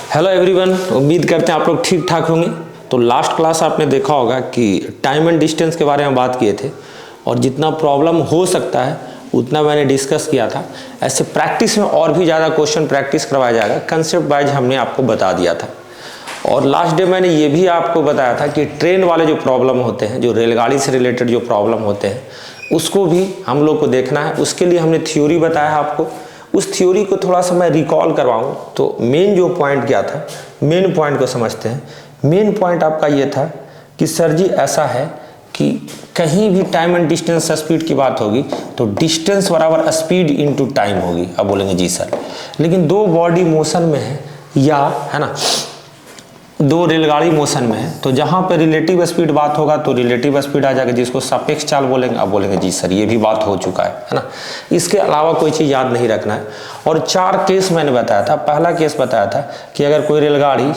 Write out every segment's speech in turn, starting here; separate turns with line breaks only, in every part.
Hello everyone, उम्मीद करते हैं आप लोग ठीक ठाक होंगे। तो लास्ट क्लास आपने देखा होगा कि टाइम एंड डिस्टेंस के बारे में बात किए थे और जितना प्रॉब्लम हो सकता है उतना मैंने डिस्कस किया था। ऐसे प्रैक्टिस में और भी ज़्यादा क्वेश्चन प्रैक्टिस करवाया जाएगा, कंसेप्ट वाइज हमने आपको बता दिया था। और लास्ट डे मैंने ये भी आपको बताया था कि ट्रेन वाले जो प्रॉब्लम होते हैं, जो रेलगाड़ी से रिलेटेड जो प्रॉब्लम होते हैं, उसको भी हम लोग को देखना है। उसके लिए हमने थ्योरी बताया है आपको। उस थ्योरी को थोड़ा सा मैं रिकॉल करवाऊँ तो मेन जो पॉइंट क्या था, मेन पॉइंट को समझते हैं। मेन पॉइंट आपका ये था कि सर जी ऐसा है कि कहीं भी टाइम एंड डिस्टेंस स्पीड की बात होगी तो डिस्टेंस बराबर स्पीड इनटू टाइम होगी। अब बोलेंगे जी सर, लेकिन दो बॉडी मोशन में है या है ना, दो रेलगाड़ी मोशन में है, तो जहाँ पे रिलेटिव स्पीड बात होगा तो रिलेटिव स्पीड आ जाएगा, जिसको सापेक्ष चाल बोलेंगे। अब बोलेंगे जी सर ये भी बात हो चुका है ना। इसके अलावा कोई चीज़ याद नहीं रखना है। और चार केस मैंने बताया था। पहला केस बताया था कि अगर कोई रेलगाड़ी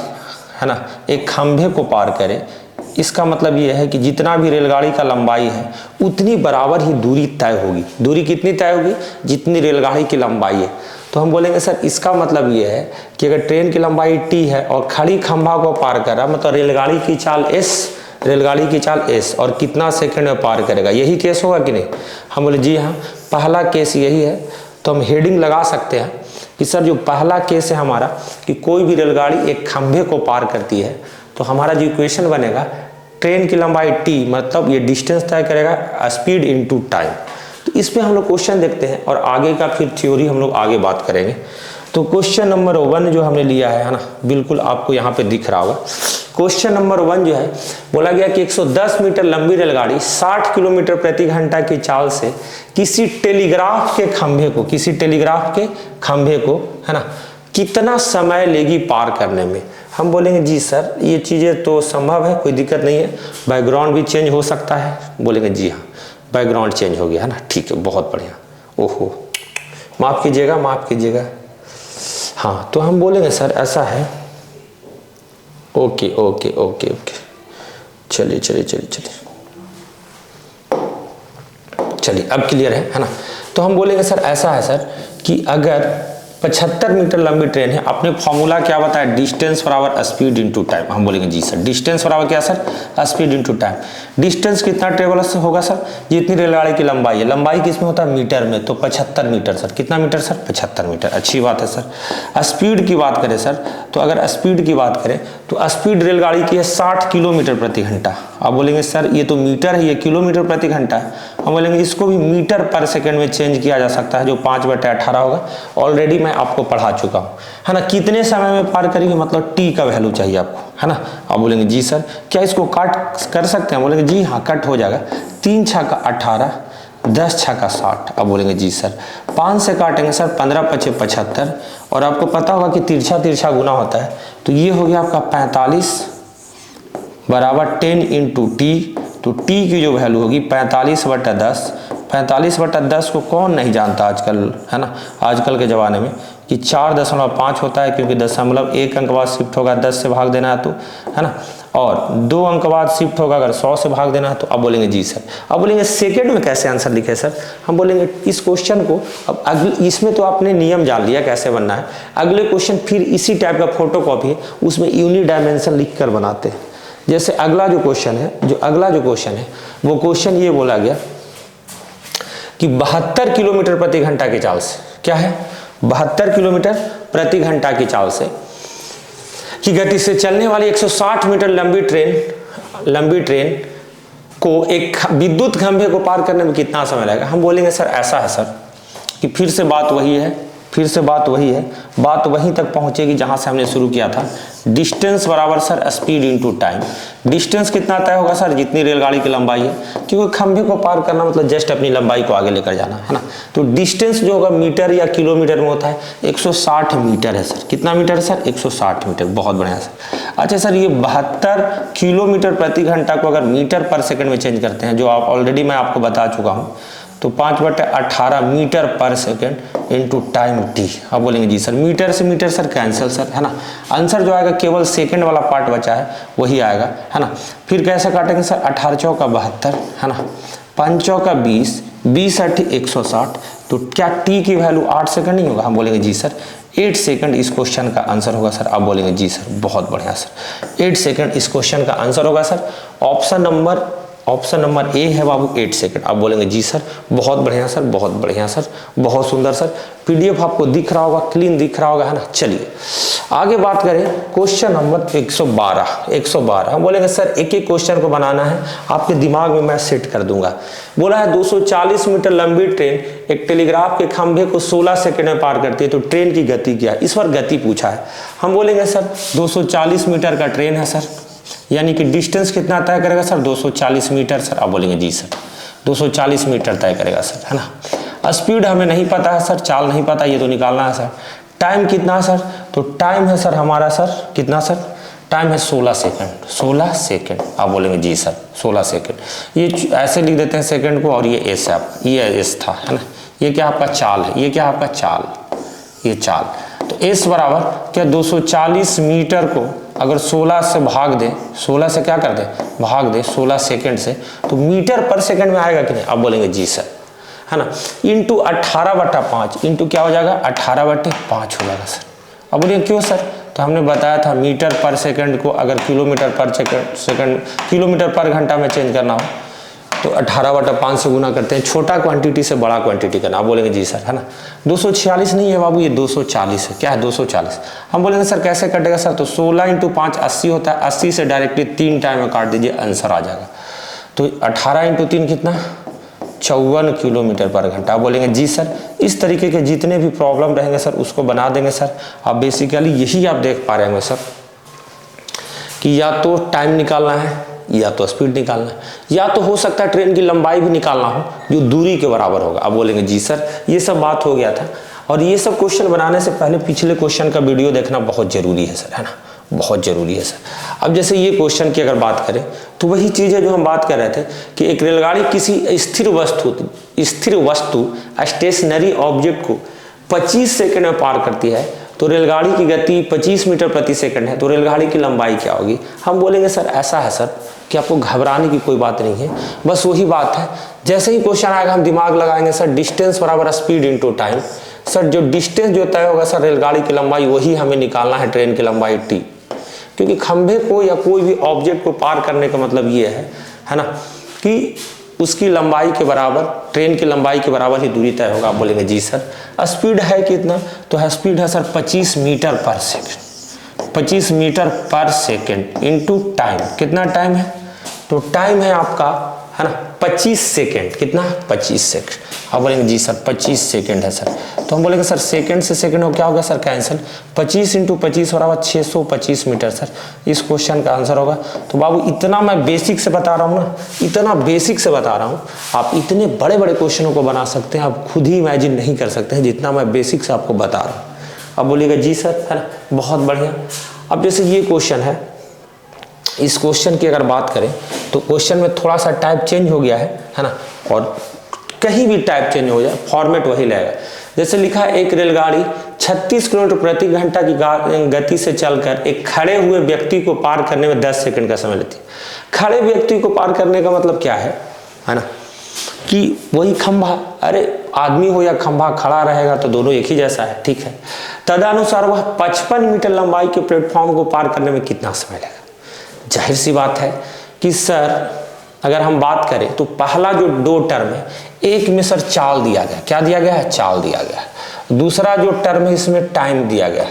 है ना एक खंभे को पार करे, इसका मतलब ये है कि जितना भी रेलगाड़ी का लंबाई है उतनी बराबर ही दूरी तय होगी। दूरी कितनी तय होगी? जितनी रेलगाड़ी की लंबाई है। तो हम बोलेंगे सर इसका मतलब ये है कि अगर ट्रेन की लंबाई t है और खड़ी खंभा को पार कर रहा, मतलब रेलगाड़ी की चाल s, रेलगाड़ी की चाल s, और कितना सेकंड में पार करेगा, यही केस होगा कि नहीं? हम बोले जी हाँ, पहला केस यही है। तो हम हेडिंग लगा सकते हैं कि सर जो पहला केस है हमारा कि कोई भी रेलगाड़ी एक खंभे को पार करती है, तो हमारा जो इक्वेशन बनेगा ट्रेन की लंबाई t, मतलब ये डिस्टेंस तय करेगा स्पीड इनटू टाइम। तो इस पे हम लोग क्वेश्चन देखते हैं और आगे का फिर थ्योरी हम लोग आगे बात करेंगे। तो क्वेश्चन नंबर 1 जो हमने लिया है ना, बिल्कुल आपको यहाँ पे दिख रहा होगा। क्वेश्चन नंबर 1 जो है, बोला गया कि 110 मीटर लंबी रेलगाड़ी 60 किलोमीटर प्रति घंटा की चाल से किसी टेलीग्राफ के खंभे को है ना कितना समय लेगी पार करने में। हम बोलेंगे जी सर ये चीज़ें तो संभव है, कोई दिक्कत नहीं है। बैकग्राउंड भी चेंज हो सकता है। बोलेंगे जी हाँ, बैकग्राउंड चेंज हो गया है ना, ठीक है, बहुत बढ़िया। ओहो, माफ़ कीजिएगा, माफ़ कीजिएगा। हाँ, तो हम बोलेंगे सर ऐसा है। ओके ओके ओके ओके, चलिए चलिए चलिए चलिए चलिए, अब क्लियर है ना। तो हम बोलेंगे सर ऐसा है सर कि अगर 75 मीटर लंबी ट्रेन है, आपने फॉर्मूला क्या बताया? डिस्टेंस बराबर स्पीड इनटू टाइम। हम बोलेंगे जी सर डिस्टेंस बराबर क्या sir? Speed into time. Distance कितना ट्रेवल से होगा सर? जितनी रेलगाड़ी की लंबाई है। लंबाई किसमें होता है? मीटर में। तो 75 मीटर सर। कितना मीटर सर? 75 मीटर। अच्छी बात है सर। स्पीड की बात करें सर, तो अगर स्पीड की बात करें तो स्पीड रेलगाड़ी की है 60 किलोमीटर प्रति घंटा। आप बोलेंगे सर ये तो मीटर है, ये किलोमीटर प्रति घंटा है। हम बोलेंगे इसको भी मीटर पर सेकंड में चेंज किया जा सकता है, जो 5/18 होगा। ऑलरेडी मैं आपको पढ़ा चुका हूँ है ना। कितने समय में पार करेंगे, मतलब टी का वैल्यू चाहिए आपको है ना। आप बोलेंगे जी सर क्या इसको काट कर सकते हैं? बोलेंगे जी हाँ, कट हो जाएगा। 3 छक्का 18, 10 छक्का 60। अब बोलेंगे जी सर 5 से काटेंगे सर, 15 पचे 75, और आपको पता होगा कि तिरछा तिरछा गुना होता है, तो ये हो गया आपका 45 बराबर 10 इंटू टी। तो टी की जो वैल्यू होगी 45/10। 45/10 को कौन नहीं जानता आजकल है ना, आजकल के ज़माने में, कि 4.5 होता है, क्योंकि 1 अंक बाद शिफ्ट होगा 10 से भाग देना है तो है ना, और 2 अंक बाद शिफ्ट होगा अगर 100 से भाग देना है तो। अब बोलेंगे जी सर, अब बोलेंगे सेकंड में कैसे आंसर लिखे सर? हम बोलेंगे इस क्वेश्चन को अब अगले, इसमें तो आपने नियम जान लिया कैसे बनना है। अगले क्वेश्चन फिर इसी टाइप का फोटो कॉपी है, उसमें यूनिट डायमेंशन लिख कर बनाते हैं। जैसे अगला जो क्वेश्चन है, वो क्वेश्चन ये बोला गया कि 72 किलोमीटर प्रति घंटा की चाल से, क्या है 72 किलोमीटर प्रति घंटा की चाल से की गति से चलने वाली 160 मीटर लंबी ट्रेन को एक विद्युत खंभे को पार करने में कितना समय लगेगा। हम बोलेंगे सर ऐसा है सर कि फिर से बात वही है, बात वहीं तक पहुंचेगी जहां से हमने शुरू किया था। डिस्टेंस बराबर sir speed into time. Distance कितना तय होगा सर? जितनी रेलगाड़ी की लंबाई है, क्योंकि खंभे को पार करना मतलब जस्ट अपनी लंबाई को आगे लेकर जाना है ना। तो डिस्टेंस जो होगा मीटर या किलोमीटर में होता है, 160 मीटर है सर। कितना मीटर है सर? 160 मीटर। बहुत बढ़िया सर। अच्छा सर ये 72 किलोमीटर प्रति घंटा को अगर मीटर पर सेकंड में चेंज करते हैं, जो आप ऑलरेडी मैं आपको बता चुका हूँ, तो 5/18 मीटर पर सेकेंड इंटू टाइम टी। अब बोलेंगे जी सर मीटर से मीटर सर कैंसिल सर है ना। आंसर जो आएगा केवल सेकंड वाला पार्ट बचा है वही आएगा है ना। फिर कैसे काटेंगे सर? 18 चौका 72 है ना, 5 चौका 20, 20 8 160। तो क्या टी की वैल्यू 8 सेकंड नहीं होगा? हम बोलेंगे जी सर 8 सेकंड इस क्वेश्चन का आंसर होगा सर। आप बोलेंगे जी सर, बहुत बढ़िया सर, 8 सेकंड इस क्वेश्चन का आंसर होगा सर। ऑप्शन नंबर ए है बाबू 8 सेकंड। आप बोलेंगे जी सर, बहुत बढ़िया सर, बहुत बढ़िया सर, बहुत सुंदर सर। पीडीएफ आपको दिख रहा होगा, क्लीन दिख रहा होगा, है ना। चलिए आगे बात करें क्वेश्चन नंबर 112। हम बोलेंगे सर एक एक क्वेश्चन को बनाना है, आपके दिमाग में मैं सेट कर दूंगा। बोला है 240 मीटर लंबी ट्रेन एक टेलीग्राफ के खंभे को 16 सेकंड में पार करती है, तो ट्रेन की गति क्या है? इस पर गति पूछा है। हम बोलेंगे सर 240 मीटर का ट्रेन है सर, यानी कि डिस्टेंस कितना तय करेगा सर? 240 metre sir. आप बोलेंगे जी सर, 240 मीटर तय करेगा सर, है ना। स्पीड हमें नहीं पता है सर, चाल नहीं पता, ये तो निकालना है सर। टाइम कितना है सर? तो टाइम है सर हमारा सर कितना सर? टाइम है 16 सेकंड। 16 सेकंड। आप बोलेंगे जी सर 16 सेकंड। ये ऐसे लिख देते हैं सेकंड को, और ये एस है, ये एस था, है ना। ये क्या आपका चाल है, ये क्या आपका चाल, ये चाल। तो एस बराबर क्या 240 मीटर को अगर 16 से भाग दे, 16 से क्या कर दे? भाग दे 16 सेकंड से, तो मीटर पर सेकंड में आएगा कि नहीं? आप बोलेंगे जी सर, है ना। इंटू 18/5 इंटू क्या हो जाएगा? 18/5 हो जाएगा सर। अब बोलिए क्यों सर? तो हमने बताया था मीटर पर सेकंड को अगर किलोमीटर पर सेकंड किलोमीटर पर घंटा में चेंज करना हो तो 18/5 से गुना करते हैं, छोटा क्वांटिटी से बड़ा क्वांटिटी करना। आप बोलेंगे जी सर, है ना। 246 नहीं है बाबू, ये 240 है। क्या है? 240। हम बोलेंगे सर कैसे कटेगा सर? तो 16 × 5 80 होता है, 80 से डायरेक्टली 3 टाइम में काट दीजिए, आंसर आ जाएगा। तो 18 × 3 कितना? 54 किलोमीटर पर घंटा। आप बोलेंगे जी सर। इस तरीके के जितने भी प्रॉब्लम रहेंगे सर उसको बना देंगे सर। आप बेसिकली यही आप देख पा रहे होंगे सर कि या तो टाइम निकालना है या तो स्पीड निकालना है, या तो हो सकता है ट्रेन की लंबाई भी निकालना हो जो दूरी के बराबर होगा। आप बोलेंगे जी सर, ये सब बात हो गया था। और ये सब क्वेश्चन बनाने से पहले पिछले क्वेश्चन का वीडियो देखना बहुत जरूरी है सर, है ना, बहुत जरूरी है सर। अब जैसे ये क्वेश्चन की अगर बात करें तो वही चीज़ है जो हम बात कर रहे थे कि एक रेलगाड़ी किसी स्थिर वस्तु स्टेशनरी ऑब्जेक्ट को 25 सेकंड में पार करती है, तो रेलगाड़ी की गति 25 मीटर प्रति सेकंड है, तो रेलगाड़ी की लंबाई क्या होगी? हम बोलेंगे सर ऐसा है सर कि आपको घबराने की कोई बात नहीं है, बस वही बात है। जैसे ही क्वेश्चन आएगा हम दिमाग लगाएंगे सर डिस्टेंस बराबर स्पीड इनटू टाइम। सर जो डिस्टेंस जो तय होगा सर रेलगाड़ी की लंबाई, वही हमें निकालना है ट्रेन की लंबाई टी, क्योंकि खंभे को या कोई भी ऑब्जेक्ट को पार करने का मतलब ये है ना, कि उसकी लंबाई के बराबर, ट्रेन की लंबाई के बराबर ही दूरी तय होगा। आप बोलेंगे जी सर। स्पीड है कितना? तो है स्पीड है सर 25 मीटर पर सेकंड। 25 मीटर पर सेकंड इनटू टाइम। कितना टाइम है? तो टाइम है आपका, है ना, 25 सेकंड। कितना? 25 सेकंड। आप बोलेंगे जी सर 25 सेकंड है सर। तो हम बोलेंगे सर सेकंड से सेकंड हो क्या होगा सर? कैंसिल। 25 × 25 बराबर 625 मीटर सर। इस क्वेश्चन का आंसर होगा। तो बाबू इतना मैं बेसिक से बता रहा हूँ ना, इतना बेसिक से बता रहा हूँ, आप इतने बड़े बड़े क्वेश्चनों को बना सकते हैं, आप खुद ही इमेजिन नहीं कर सकते हैं जितना मैं बेसिक से आपको बता रहा हूँ। अब बोलिएगा जी सर, है ना, बहुत बढ़िया। अब जैसे ये क्वेश्चन है, इस क्वेश्चन की अगर बात करें तो क्वेश्चन में थोड़ा सा टाइप चेंज हो गया है ना, और कहीं भी टाइप चेंज हो जाए फॉर्मेट वही रहेगा। जैसे लिखा है एक रेलगाड़ी 36 किलोमीटर प्रति घंटा की गति से चलकर एक खड़े हुए व्यक्ति को पार करने में 10 सेकंड का समय लेती है। खड़े व्यक्ति को पार करने का मतलब क्या है ना, कि वही खंभा, अरे आदमी हो या खंभा खड़ा रहेगा तो दोनों एक ही जैसा है, ठीक है। तदनुसार वह 55 मीटर लंबाई के प्लेटफॉर्म को पार करने में कितना समय लगेगा? जाहिर सी बात है कि सर अगर हम बात करें तो पहला जो 2 टर्म है, एक में सर चाल दिया गया, क्या दिया गया है? चाल दिया गया। दूसरा जो टर्म है इसमें टाइम दिया गया।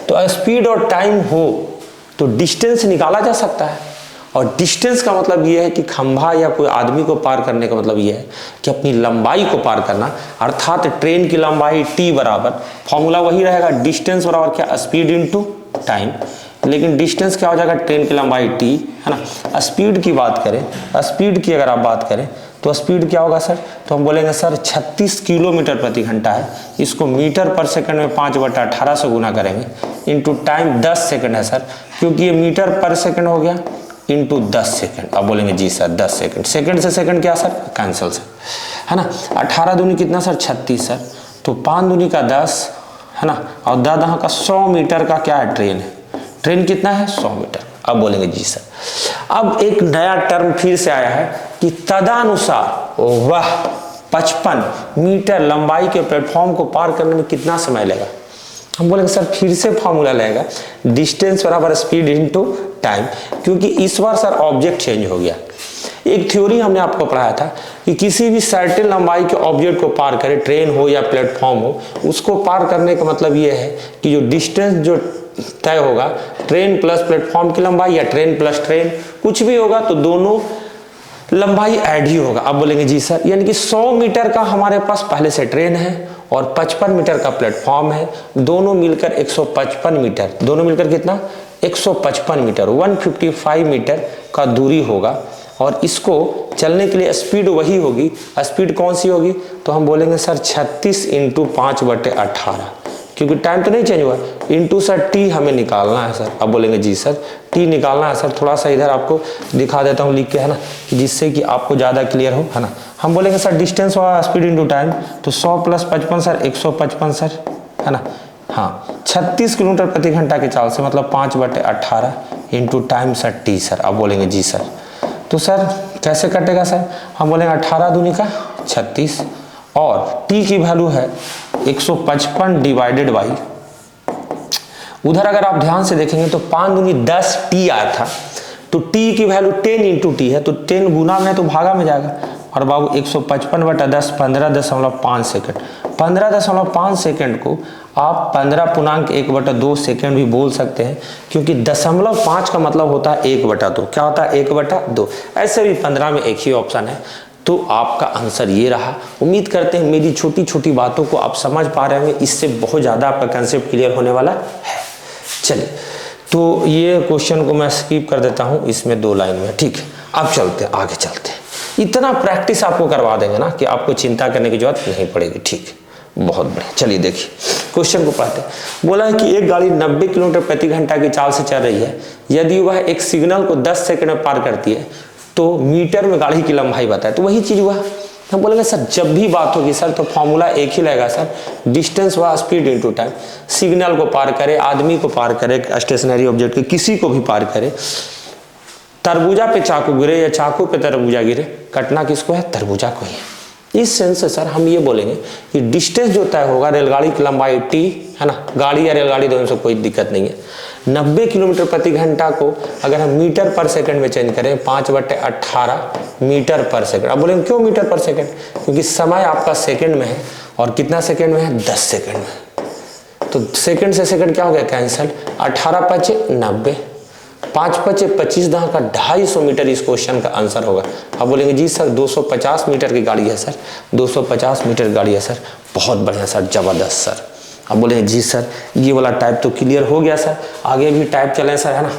तो स्पीड और टाइम हो तो डिस्टेंस निकाला जा सकता है, और डिस्टेंस का मतलब ये है कि खंभा या कोई आदमी को पार करने का मतलब ये है कि अपनी लंबाई को पार करना, अर्थात ट्रेन की लंबाई टी बराबर, फॉर्मूला वही रहेगा, डिस्टेंस बराबर क्या? Speed into time. लेकिन डिस्टेंस क्या हो जाएगा? ट्रेन की लंबाई टी, है ना। स्पीड की बात करें, स्पीड की अगर आप बात करें तो स्पीड क्या होगा सर? तो हम बोलेंगे सर 36 किलोमीटर प्रति घंटा है, इसको मीटर पर सेकंड में 5/18 से गुना करेंगे, इनटू टाइम 10 सेकंड है सर, क्योंकि ये मीटर पर सेकंड हो गया, इनटू 10 सेकंड। आप बोलेंगे जी सर 10 सेकंड। सेकंड से सेकंड क्या सर? कैंसिल सर, है ना। 18 दूनी कितना सर? 36 सर। तो 5 दूनी का 10, है ना, और 10 का 100 मीटर का क्या है? ट्रेन है। ट्रेन कितना है? 100 मीटर। अब बोलेंगे जी सर। अब एक नया टर्म फिर से आया है कि तदनुसार वह 55 मीटर लंबाई के प्लेटफॉर्म को पार करने में कितना समय लेगा? हम बोलेंगे सर फिर से फॉर्मूला लगेगा डिस्टेंस बराबर स्पीड इनटू टाइम, क्योंकि इस बार सर ऑब्जेक्ट चेंज हो गया। एक थ्योरी हमने आपको पढ़ाया था कि किसी भी सर्टेन लंबाई के ऑब्जेक्ट को पार करे, ट्रेन हो या प्लेटफॉर्म हो, उसको पार करने का मतलब ये है कि जो डिस्टेंस जो तय होगा ट्रेन प्लस प्लेटफॉर्म की लंबाई या ट्रेन प्लस ट्रेन कुछ भी होगा तो दोनों लंबाई ऐड ही होगा। अब बोलेंगे जी सर यानी कि 100 मीटर का हमारे पास पहले से ट्रेन है और 55 मीटर का प्लेटफॉर्म है, दोनों मिलकर 155 मीटर, दोनों मिलकर कितना 155 मीटर 155 मीटर का दूरी होगा। और इसको चलने के लिए स्पीड वही होगी, स्पीड कौन सी होगी तो हम बोलेंगे सर 36 इंटू 5/18, क्योंकि टाइम तो नहीं चेंज हुआ, इंटू सर टी हमें निकालना है सर। अब बोलेंगे जी सर टी निकालना है सर, थोड़ा सा इधर आपको दिखा देता हूँ लिख के, है ना, जिससे कि आपको ज़्यादा क्लियर हो, है ना। हम बोलेंगे सर डिस्टेंस हुआ स्पीड इंटू टाइम, तो 100 + 55 सर 155 सर, है ना। हाँ 36 किलोमीटर प्रति घंटा के चाल से मतलब 5/18 into time sir T sir. अब बोलेंगे जी सर तो सर कैसे कटेगा सर, हम बोलेंगे 18 दूनी का 36 और t की वैल्यू है 155 डिवाइडेड बाई, उधर अगर आप ध्यान से देखेंगे तो 5 दूनी 10 t आया था, तो t की वैल्यू 10 इंटू टी है, तो 10 गुना में तो भागा में जाएगा। और बाबू 155/10 15.5 सेकेंड, 15.5 सेकेंड को आप 15.1/2 सेकेंड भी बोल सकते हैं, क्योंकि 0.5 का मतलब होता है 1/2, क्या होता है 1/2, ऐसे भी 15 में एक ही ऑप्शन है। तो आपका आंसर ये रहा। उम्मीद करते हैं मेरी छोटी छोटी बातों को आप समझ पा रहे होंगे, इससे बहुत ज़्यादा आपका कंसेप्ट क्लियर होने वाला है। चलिए तो ये क्वेश्चन को मैं स्किप कर देता हूँ, इसमें 2 लाइन में, ठीक है। अब चलते हैं आगे, चलते हैं, इतना प्रैक्टिस आपको करवा देंगे ना कि आपको चिंता करने की जरूरत नहीं पड़ेगी, ठीक है, बहुत बढ़िया। चलिए देखिए क्वेश्चन को पढ़ते हैं। बोला है कि एक गाड़ी 90 किलोमीटर प्रति घंटा की चाल से चल रही है, यदि वह एक सिग्नल को 10 सेकंड में पार करती है तो मीटर में गाड़ी की लंबाई बताए। तो वही चीज हुआ, हम बोलेंगे सर जब भी बात होगी सर तो फॉर्मूला एक ही लगेगा सर, डिस्टेंस हुआ स्पीड इनटू टाइम। सिग्नल को पार करे, आदमी को पार करे, स्टेशनरी ऑब्जेक्ट के किसी को भी पार करे, तरबूजा पे चाकू गिरे या चाकू पे तरबूजा गिरे, कटना किसको है, तरबूजा को ही है। इस सेंस से सर हम ये बोलेंगे कि डिस्टेंस जो तय होगा रेलगाड़ी की लंबाई टी, है ना, गाड़ी या रेलगाड़ी दोनों से कोई दिक्कत नहीं है। 90 किलोमीटर प्रति घंटा को अगर हम मीटर पर सेकंड में चेंज करें 5/18 मीटर पर सेकंड। अब बोलेंगे क्यों मीटर पर सेकंड, क्योंकि समय आपका सेकंड में है और कितना सेकंड में है, 10 सेकंड में। तो सेकंड से सेकंड क्या हो गया, कैंसल, 18 × 5 = 90, 5 × 5 = 25, 10 का 250 मीटर इस क्वेश्चन का आंसर होगा। अब बोलेंगे जी सर 250 मीटर की गाड़ी है सर, 250 मीटर गाड़ी है सर, बहुत बढ़िया सर, जबरदस्त सर। अब बोलेंगे जी सर ये वाला टाइप तो क्लियर हो गया सर, आगे भी टाइप चलें सर, है ना।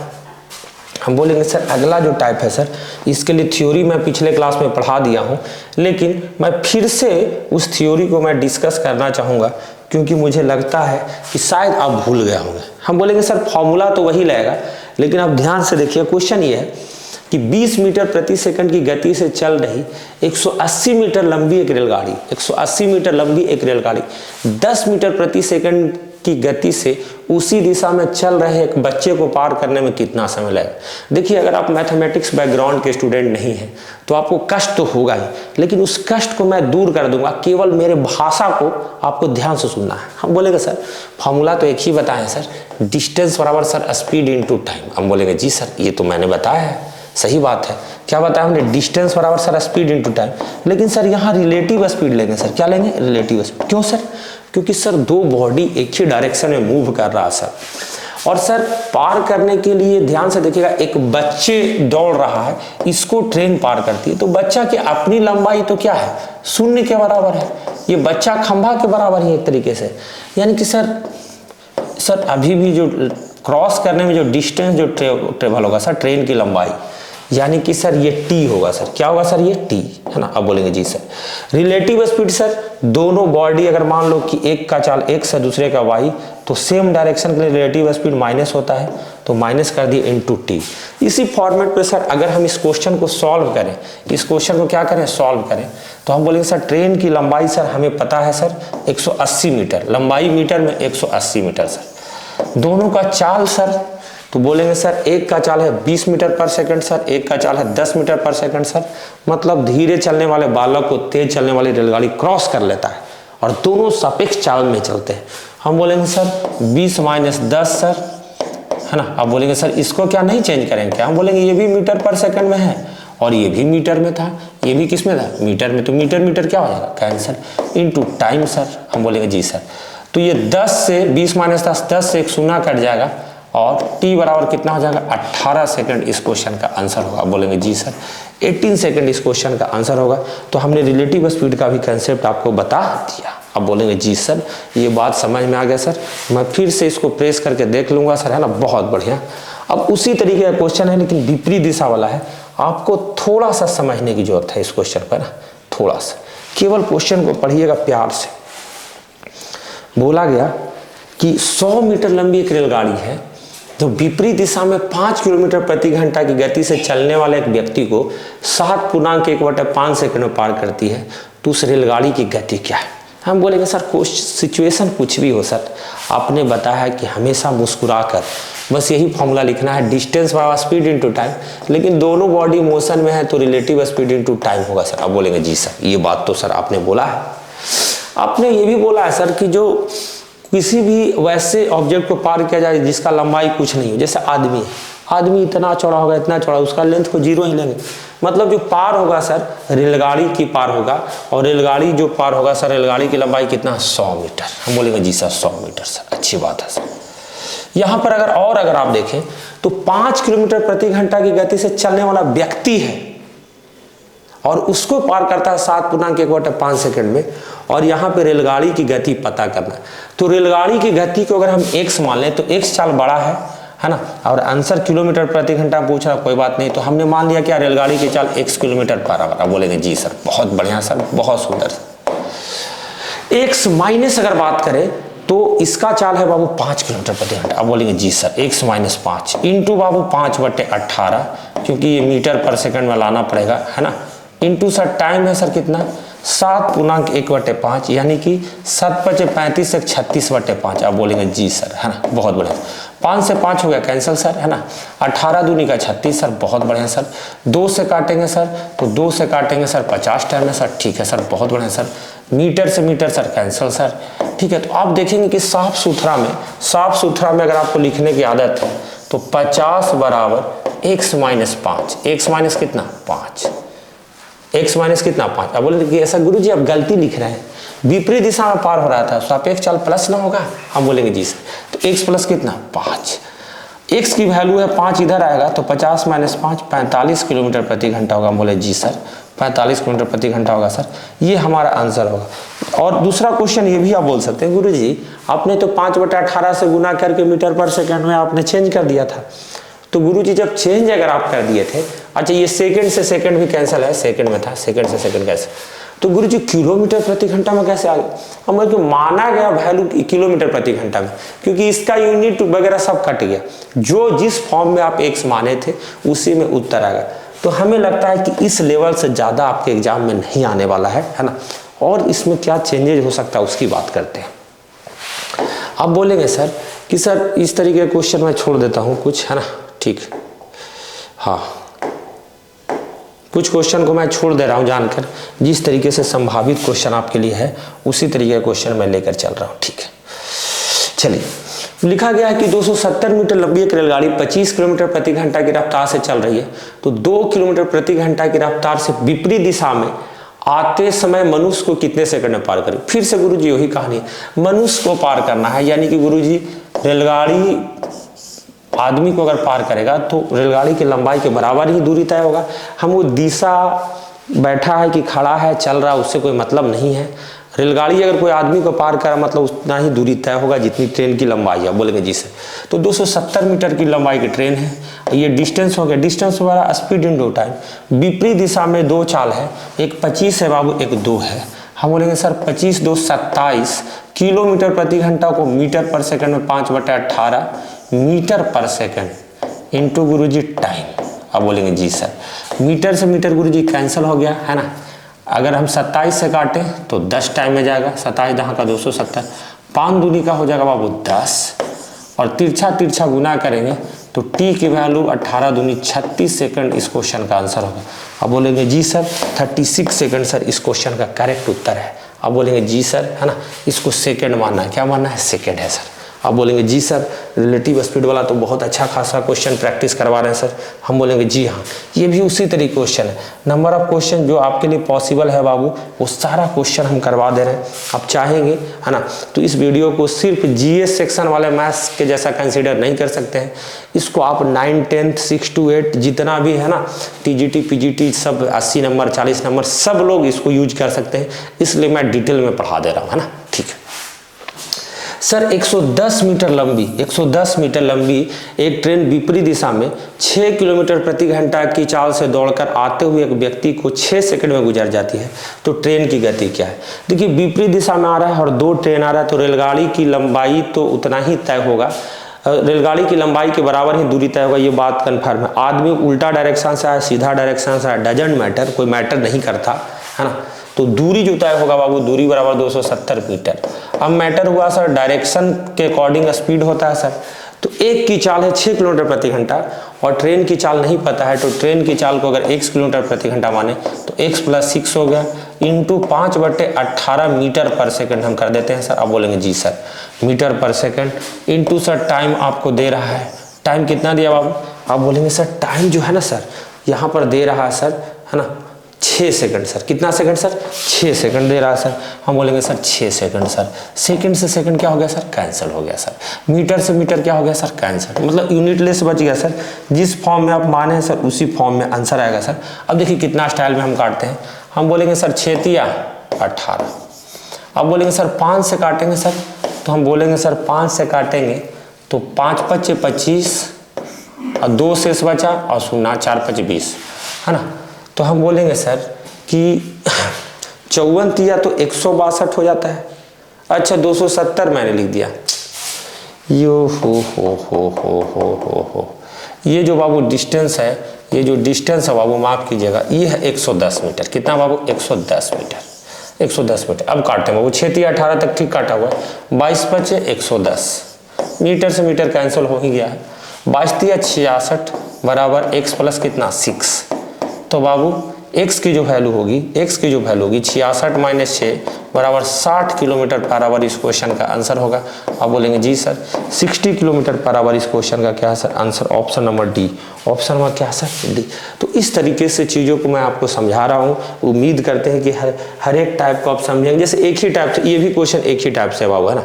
हम बोलेंगे सर अगला जो टाइप है सर, इसके लिए थ्योरी मैं पिछले क्लास में पढ़ा दिया हूँ, लेकिन मैं फिर से उस थ्योरी को मैं डिस्कस करना चाहूँगा, क्योंकि मुझे लगता है कि शायद आप भूल गए होंगे। हम बोलेंगे सर फॉर्मूला तो वही लगेगा, लेकिन आप ध्यान से देखिए क्वेश्चन ये है कि 20 मीटर प्रति सेकंड की गति से चल रही 180 मीटर लंबी एक रेलगाड़ी, 180 मीटर लंबी एक रेलगाड़ी 10 मीटर प्रति सेकंड की गति से उसी दिशा में चल रहे एक बच्चे को पार करने में कितना समय लगेगा। देखिए अगर आप मैथमेटिक्स बैकग्राउंड के स्टूडेंट नहीं हैं तो आपको कष्ट तो होगा ही, लेकिन उस कष्ट को मैं दूर कर दूंगा, केवल मेरे भाषा को आपको ध्यान से सुनना है। हम बोलेंगे सर फॉर्मूला तो एक ही बताएं सर, डिस्टेंस बराबर सर स्पीड इनटू टाइम। हम बोलेंगे जी सर ये तो मैंने बताया है, सही बात है, क्या बताया हमने, डिस्टेंस बराबर सर स्पीड इनटू टाइम। लेकिन सर यहाँ रिलेटिव स्पीड लेंगे सर, क्या लेंगे, रिलेटिव स्पीड। क्यों सर, क्योंकि सर 2 बॉडी एक ही डायरेक्शन में मूव कर रहा है सर, और सर पार करने के लिए ध्यान से देखिएगा एक बच्चे दौड़ रहा है, इसको ट्रेन पार करती है, तो बच्चा की अपनी लंबाई तो क्या है, 0 के बराबर है, ये बच्चा खंभा के बराबर ही एक तरीके से। यानी कि सर अभी भी जो क्रॉस करने में जो डिस्टेंस जो ट्रेवल होगा सर, ट्रेन की लंबाई, यानी कि सर ये टी होगा सर, क्या होगा सर, ये टी, है ना। अब बोलेंगे जी सर रिलेटिव स्पीड सर, दोनों बॉडी अगर मान लो कि एक का चाल x से दूसरे का y, तो सेम डायरेक्शन के लिए रिलेटिव स्पीड माइनस होता है, तो माइनस कर दिए इनटू टी। इसी फॉर्मेट पे सर अगर हम इस क्वेश्चन को सॉल्व करें, इस क्वेश्चन को क्या करें, सॉल्व करें, तो हम बोलेंगे सर ट्रेन की लंबाई सर हमें पता है सर 180 मीटर, लंबाई मीटर में 180 मीटर सर, दोनों का चाल सर, तो बोलेंगे सर एक का चाल है 20 मीटर पर सेकंड सर, एक का चाल है 10 मीटर पर सेकंड सर, मतलब धीरे चलने वाले बालक को तेज चलने वाली रेलगाड़ी क्रॉस कर लेता है और दोनों सापेक्ष चाल में चलते हैं। हम बोलेंगे सर 20 माइनस 10 सर, है ना। अब बोलेंगे सर इसको क्या नहीं चेंज करेंगे क्या, हम बोलेंगे ये भी मीटर पर सेकंड में है और ये भी मीटर में था, ये भी किस में था, मीटर में, तो मीटर मीटर क्या हो जाएगा, कैंसिल, इनटू टाइम सर। हम बोलेंगे जी सर, तो ये 10 से 20 माइनस 10 से एक शून्य कट जाएगा और t बराबर कितना हो जाएगा, 18 सेकंड इस क्वेश्चन का आंसर होगा। बोलेंगे जी सर 18 सेकंड इस क्वेश्चन का आंसर होगा। तो हमने रिलेटिव स्पीड का भी कंसेप्ट आपको बता दिया। अब बोलेंगे जी सर ये बात समझ में आ गया सर, मैं फिर से इसको प्रेस करके देख लूंगा सर, है ना, बहुत बढ़िया। अब उसी तरीके का क्वेश्चन है लेकिन विपरीत दिशा वाला है, आपको थोड़ा सा समझने की जरूरत है इस क्वेश्चन पर ना, थोड़ा सा, केवल क्वेश्चन को पढ़िएगा प्यार से। बोला गया कि 100 मीटर लंबी एक रेलगाड़ी है जो विपरीत दिशा में 5 किलोमीटर प्रति घंटा की गति से चलने वाले एक व्यक्ति को 7.1/5 सेकंड में पार करती है, तो उस रेलगाड़ी की गति क्या है। हम बोलेंगे सर सिचुएशन कुछ भी हो सर, आपने बताया है कि हमेशा मुस्कुरा कर बस यही फॉर्मूला लिखना है, डिस्टेंस बराबर स्पीड इनटू टाइम, लेकिन दोनों बॉडी मोशन में है तो रिलेटिव स्पीड इनटू टाइम होगा सर। अब बोलेंगे जी सर ये बात तो सर आपने बोला है। आपने ये भी बोला है सर कि जो किसी भी वैसे ऑब्जेक्ट को पार किया जाए जिसका लंबाई कुछ नहीं हो, जैसे आदमी है, आदमी इतना चौड़ा होगा, इतना चौड़ा, उसका लेंथ को 0 ही लेंगे, मतलब जो पार होगा सर रेलगाड़ी की पार होगा, और रेलगाड़ी जो पार होगा सर रेलगाड़ी की लंबाई कितना, 100 मीटर। हम बोलेंगे जी सर 100 मीटर सर, अच्छी बात है सर। यहाँ पर अगर आप देखें तो 5 किलोमीटर प्रति घंटा की गति से चलने वाला व्यक्ति है और उसको पार करता है 7.1/5 सेकंड में, और यहाँ पे रेलगाड़ी की गति पता करना है। तो रेलगाड़ी की गति को अगर हम x मान लें तो x चाल बड़ा है ना, और आंसर किलोमीटर प्रति घंटा पूछ रहा, कोई बात नहीं, तो हमने मान लिया क्या रेलगाड़ी की चाल x किलोमीटर पर आवर। अब बोलेंगे जी सर बहुत बढ़िया सर, बहुत सुंदर सर। x माइनस अगर बात करें तो इसका चाल है बाबू 5 किलोमीटर प्रति घंटा। अब बोलेंगे जी सर x माइनस 5 इंटू बाबू 5/18, क्योंकि ये मीटर पर सेकंड में लाना पड़ेगा, है ना, इंटू सर टाइम है सर कितना, 7.1/5, यानी कि 7×5 से 36/5। आप बोलेंगे जी सर, है ना, बहुत बढ़िया। 5 से 5 हो गया कैंसिल सर, है ना, 18 दूनी का 36 सर, बहुत बढ़िया सर। 2 से काटेंगे सर तो 2 से काटेंगे सर 50 टाइम है सर, ठीक है सर, बहुत बढ़िया सर। मीटर से मीटर सर कैंसिल सर, ठीक है। तो आप देखेंगे कि साफ सुथरा में अगर आपको लिखने की आदत है तो 50 बराबर x माइनस 5, x माइनस कितना 5, x माइनस कितना 5। अब बोले कि ऐसा गुरुजी आप गलती लिख रहे हैं, विपरीत दिशा में पार हो रहा था, सापेक्ष चाल प्लस ना होगा। हम बोलेंगे जी सर, तो x प्लस कितना 5, x की वैल्यू है 5, इधर आएगा तो 50 माइनस 5 45 किलोमीटर प्रति घंटा होगा। हम बोले जी सर 45 किलोमीटर प्रति घंटा होगा सर, ये हमारा आंसर होगा। और दूसरा क्वेश्चन ये भी आप बोल सकते हैं गुरुजी आपने तो 5/18 से गुना करके मीटर पर सेकंड में आपने चेंज कर दिया था, तो गुरुजी जब चेंज अगर आप कर दिए थे, अच्छा ये सेकंड से सेकंड भी कैंसिल है, सेकंड में था, सेकंड से सेकंड कैसे, तो गुरुजी किलोमीटर प्रति घंटा में कैसे आ गया। हमें तो माना गया वैल्यू किलोमीटर प्रति घंटा में, क्योंकि इसका यूनिट वगैरह सब कट गया, जो जिस फॉर्म में आप x माने थे उसी में उत्तर आ गया। तो हमें लगता है कि इस लेवल से ज़्यादा आपके एग्जाम में नहीं आने वाला है ना, और इसमें क्या चेंजेज हो सकता है उसकी बात करते हैं। अब बोलेंगे सर कि सर इस तरीके का क्वेश्चन मैं छोड़ देता हूँ कुछ, है ना, ठीक, हाँ कुछ क्वेश्चन को मैं छोड़ दे रहा हूँ जानकर, जिस तरीके से संभावित क्वेश्चन आपके लिए है उसी तरीके का क्वेश्चन मैं लेकर चल रहा हूँ, ठीक है। चलिए, लिखा गया है कि 270 मीटर लंबी एक रेलगाड़ी 25 किलोमीटर प्रति घंटा की रफ्तार से चल रही है, तो 2 किलोमीटर प्रति घंटा की रफ्तार से विपरीत दिशा में आते समय मनुष्य को कितने सेकंड में पार करें। फिर से गुरुजी वही कहानी, मनुष्य को पार करना है, यानी कि गुरुजी रेलगाड़ी आदमी को अगर पार करेगा तो रेलगाड़ी की लंबाई के बराबर ही दूरी तय होगा। हम वो दिशा बैठा है कि खड़ा है चल रहा है उससे कोई मतलब नहीं है, रेलगाड़ी अगर कोई आदमी को पार करा मतलब उतना ही दूरी तय होगा जितनी ट्रेन की लंबाई है। बोलेंगे जी सर, तो 270 मीटर की लंबाई की ट्रेन है, ये डिस्टेंस हो गया, डिस्टेंस वाला स्पीड इनटू टाइम। विपरीत दिशा में 2 चाल है, एक 25 है बाबू, एक 2 है। हम बोलेंगे सर 25 2 27 किलोमीटर प्रति घंटा को मीटर पर सेकंड में 5/18 मीटर पर सेकंड इंटू गुरुजी टाइम। अब बोलेंगे जी सर, मीटर से मीटर गुरुजी कैंसिल हो गया, है ना। अगर हम 27 से काटें तो 10 टाइम में जाएगा, 27 दहाँ का 270, 5 दूनी का हो जाएगा बाबू 10, और तिरछा गुना करेंगे तो t की वैल्यू 18 दूनी 36 सेकंड इस क्वेश्चन का आंसर होगा। अब बोलेंगे जी सर 36 सेकंड सर इस क्वेश्चन का करेक्ट उत्तर है। आप बोलेंगे जी सर, है ना, इसको सेकंड मानना है। क्या मानना है? सेकंड है सर। आप बोलेंगे जी सर, रिलेटिव स्पीड वाला तो बहुत अच्छा खासा क्वेश्चन प्रैक्टिस करवा रहे हैं सर। हम बोलेंगे जी हाँ, ये भी उसी तरीके क्वेश्चन है। नंबर ऑफ क्वेश्चन जो आपके लिए पॉसिबल है बाबू, वो सारा क्वेश्चन हम करवा दे रहे हैं। आप चाहेंगे, है ना, तो इस वीडियो को सिर्फ जीएस सेक्शन वाले मैथ्स के जैसा कंसीडर नहीं कर सकते हैं। इसको आप 9, 10, 6 to 8 जितना भी है ना, टीजीटी पीजीटी सब 80 नंबर 40 नंबर सब लोग इसको यूज कर सकते हैं, इसलिए मैं डिटेल में पढ़ा दे रहा हूँ, है ना। ठीक है सर, 110 मीटर लंबी एक ट्रेन विपरीत दिशा में 6 किलोमीटर प्रति घंटा की चाल से दौड़कर आते हुए एक व्यक्ति को 6 सेकंड में गुजर जाती है, तो ट्रेन की गति क्या है? देखिए, विपरीत दिशा में आ रहा है और 2 ट्रेन आ रहा है, तो रेलगाड़ी की लंबाई तो उतना ही तय होगा, रेलगाड़ी की लंबाई के बराबर ही दूरी तय होगा, ये बात कन्फर्म है। आदमी उल्टा डायरेक्शन से आया, सीधा डायरेक्शन से आया, डजंट मैटर, कोई मैटर नहीं करता, है ना। तो दूरी जो तय होगा बाबू, दूरी बराबर 270 मीटर। अब मैटर हुआ सर डायरेक्शन के अकॉर्डिंग स्पीड होता है सर। तो एक की चाल है 6 किलोमीटर प्रति घंटा और ट्रेन की चाल नहीं पता है, तो ट्रेन की चाल को अगर x किलोमीटर प्रति घंटा माने तो x + 6 हो गया इंटू 5/18 मीटर पर सेकंड हम कर देते हैं सर। आप बोलेंगे जी सर, मीटर पर सेकंड इंटू सर टाइम आपको दे रहा है। टाइम कितना दिया बाबू? आप बोलेंगे सर टाइम जो है ना सर, यहाँ पर दे रहा है सर, है ना, 6 सेकंड सर। कितना सेकंड सर? 6 सेकंड दे रहा है सर। हम बोलेंगे सर 6 सेकंड सर। सेकंड से सेकंड क्या हो गया सर? कैंसिल हो गया सर। मीटर से मीटर क्या हो गया सर? कैंसिल। मतलब यूनिटलेस बच गया सर। जिस फॉर्म में आप माने हैं सर उसी फॉर्म में आंसर आएगा सर। अब देखिए कितना स्टाइल में हम काटते हैं। हम बोलेंगे सर 6 या 18। अब बोलेंगे सर 5 से काटेंगे सर, तो हम बोलेंगे सर 5 से काटेंगे तो 5 × 5 = 25 और 2 शेष बचा और 0 4 × 5 = 20, है ना। तो हम बोलेंगे सर कि 54 तिया तो 162 हो जाता है। अच्छा 270 मैंने लिख दिया। यो हो ये जो बाबू डिस्टेंस है, ये जो डिस्टेंस है बाबू माफ कीजिएगा, ये है 110 मीटर। कितना बाबू? 110 मीटर। 110 मीटर। अब काटते हैं बाबू, 6 तिया 18 तक ठीक काटा हुआ है। 22 × 5 = 110। मीटर से मीटर कैंसिल हो ही गया है। 22 तिया 66 बराबर x + कितना? 6। तो बाबू x की जो वैल्यू होगी 66 - 6 बराबर 60 किलोमीटर पर आवर इस क्वेश्चन का आंसर होगा। आप बोलेंगे जी सर 60 किलोमीटर पर आवर इस क्वेश्चन का क्या है sir? Answer option number D. Option number क्या है सर? डी। तो इस तरीके से चीज़ों को मैं आपको समझा रहा हूँ। उम्मीद करते हैं कि हर एक टाइप को आप समझेंगे। जैसे एक ही टाइप से, ये भी क्वेश्चन एक ही टाइप से बाबू, है ना।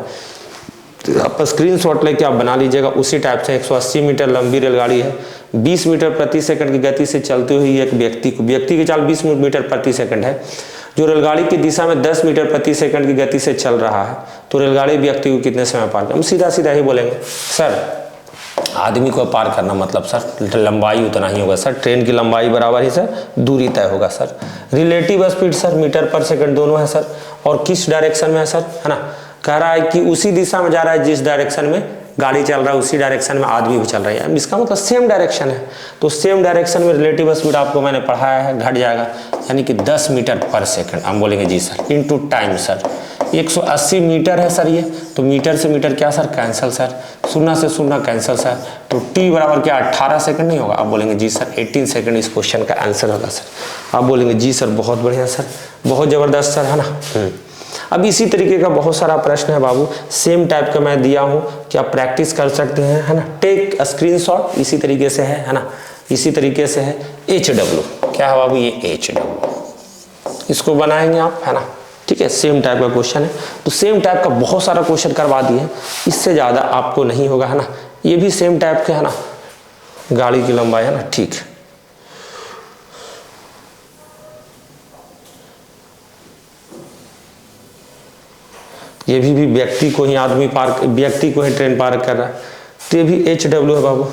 आप स्क्रीनशॉट लेके आप बना लीजिएगा। उसी टाइप से 180 मीटर लंबी रेलगाड़ी है, 20 मीटर प्रति सेकंड की गति से चलती हुई एक व्यक्ति की चाल 20 मीटर प्रति सेकंड है, जो रेलगाड़ी की दिशा में 10 मीटर प्रति सेकंड की गति से चल रहा है, तो रेलगाड़ी व्यक्ति को कितने समय पार कर? हम सीधा ही बोलेंगे सर आदमी को पार करना मतलब सर लंबाई उतना ही होगा सर। ट्रेन की लंबाई बराबर ही सर दूरी तय होगा sir. Relative speed sir metre पर सेकंड दोनों है सर। और किस डायरेक्शन में है सर, है ना। कह रहा है कि उसी दिशा में जा रहा है जिस डायरेक्शन में गाड़ी चल रहा है, उसी डायरेक्शन में आदमी भी चल रहा है। इसका मतलब सेम डायरेक्शन है, तो सेम डायरेक्शन में रिलेटिव स्पीड आपको मैंने पढ़ाया है, घट जाएगा यानी कि 10 मीटर पर सेकंड। हम बोलेंगे जी sir into time sir. 180 metre है सर ये, तो मीटर से मीटर क्या सर? Cancel sir. 0 से 0 कैंसिल सर। तो t बराबर क्या 18 सेकंड नहीं होगा? आप बोलेंगे जी सर 18 सेकंड इस क्वेश्चन का आंसर होगा सर। आप बोलेंगे जी सर बहुत बढ़िया सर, बहुत ज़बरदस्त सर, है ना। अब इसी तरीके का बहुत सारा प्रश्न है बाबू, सेम टाइप का मैं दिया हूँ कि आप प्रैक्टिस कर सकते हैं, है ना। Take screenshot. इसी तरीके से है ना, इसी तरीके से है HW। क्या है बाबू? ये HW, इसको बनाएंगे आप, है ना। ठीक है, सेम टाइप का क्वेश्चन है। तो सेम टाइप का बहुत सारा क्वेश्चन करवा दिए, इससे ज़्यादा आपको नहीं होगा, है ना। ये भी सेम टाइप के, है ना, गाड़ी की लंबाई, है ना। ठीक है, ये भी व्यक्ति को ही व्यक्ति को ही ट्रेन पार कर रहा है, तो ये भी HW है बाबू।